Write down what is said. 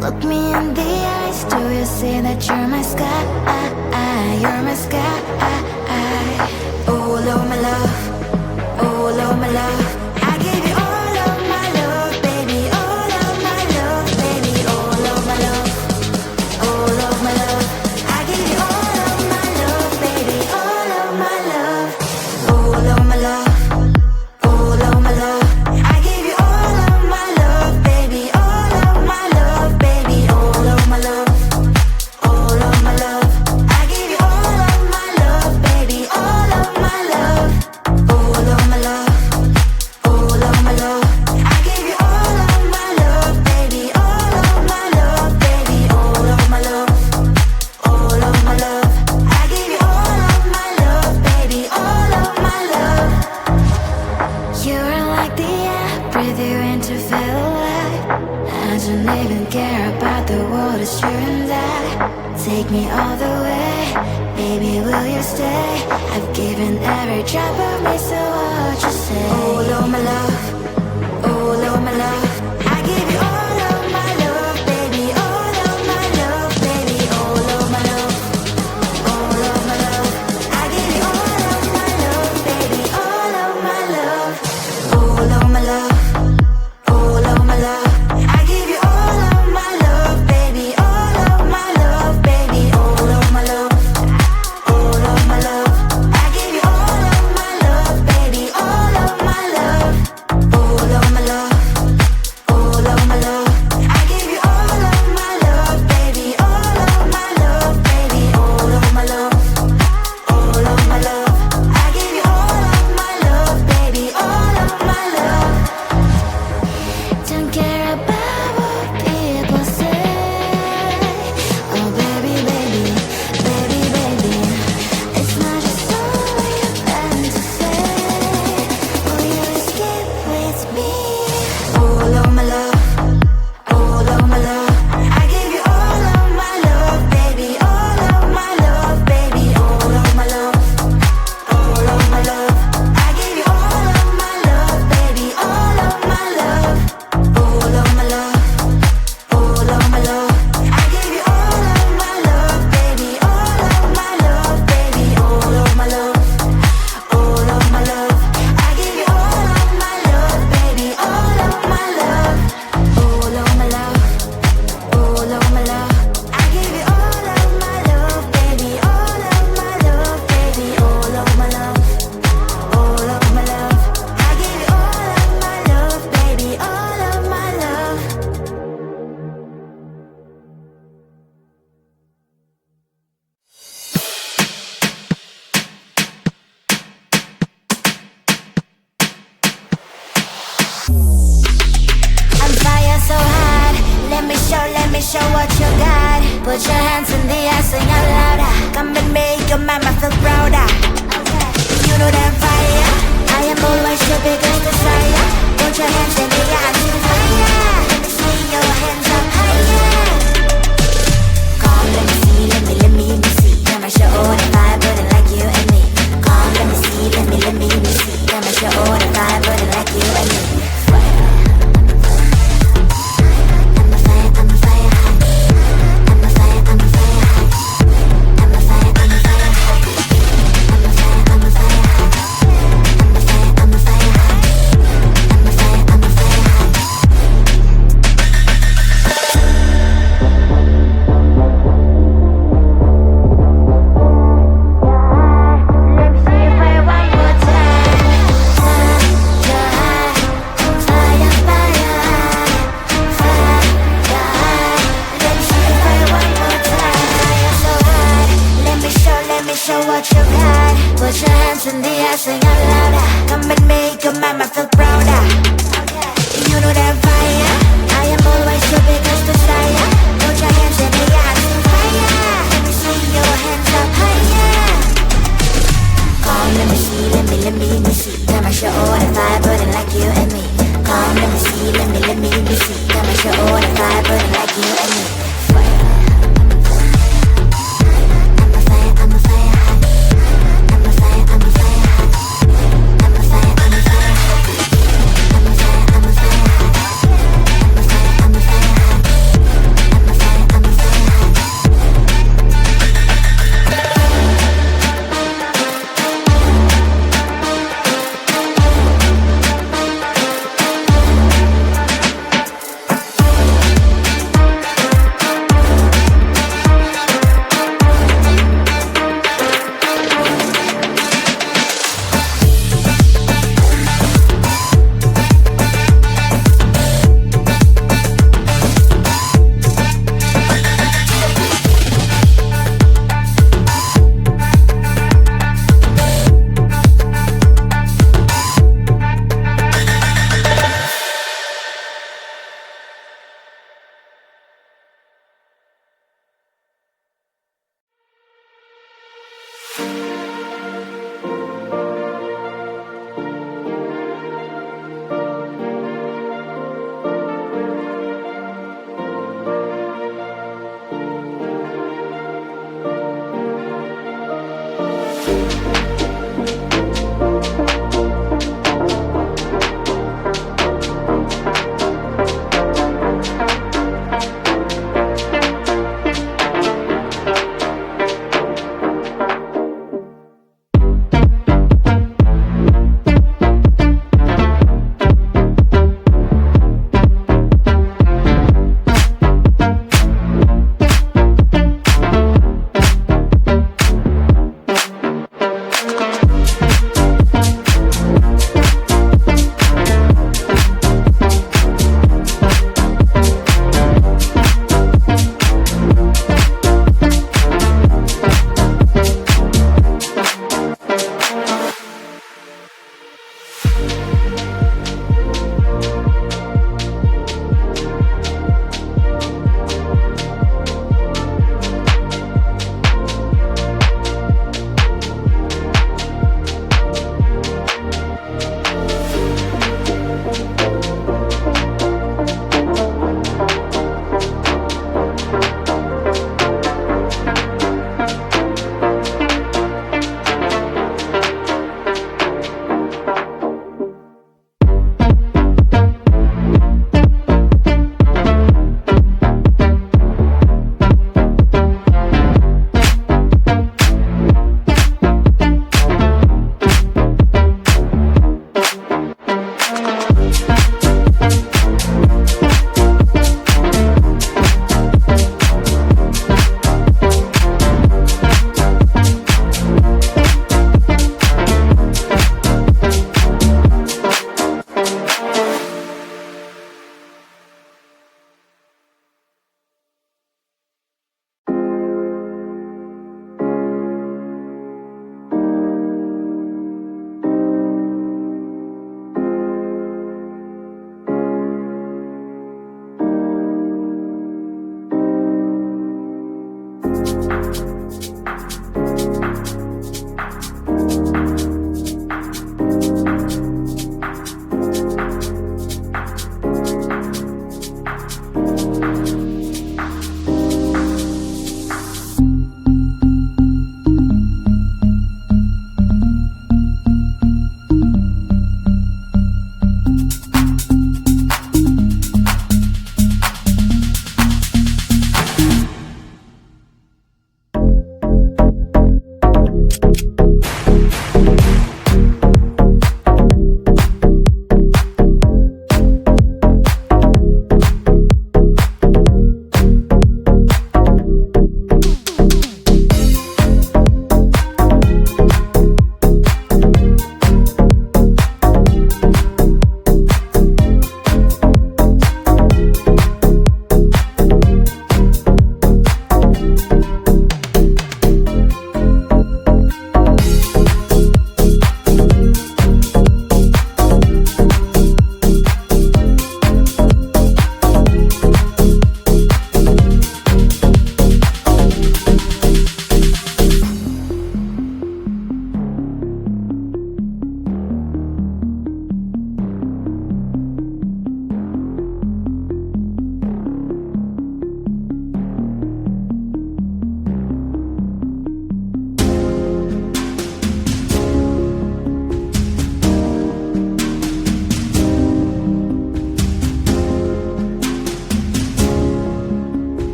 Look me in the eyes, do you see that you're my sky? You're my sky. Oh, Lord, my love. Oh, Lord, my love. I give you all of my love, baby. All of my love, baby. All of my love. All of my love. I give you all of my love, baby. All of my love. All of my love. All of my love. I give you all of my love, baby. All of my love, baby. All of my love. All of my love. I give you all of my love, baby. All of my love. All of my love. All of my love. I give you all of my love, baby. All of my love, baby. All of my love. All of my love. I give you all of my love, baby. All of my love. You're like the air, breathe you in to feel alive. I don't even care about the world, it's you and I. Take me all the way, baby, will you stay? I've given every drop of me, so what you say? Oh, Lord, my love. Oh, Lord, my love. I give you all of my love, baby. All of my love, baby. All of my love. All of my love. I give you all of my love, baby. All of my love. All of my love. All of my love. I give you all of my love, baby. All of my love, baby. All of my love. All of my love. I give you all of my love, baby. All of my love. let me show what you got. Put your hands in the air, sing out louder. Come and make your mama feel prouder. You know that fire, I am always your biggest desire. Put your hands in the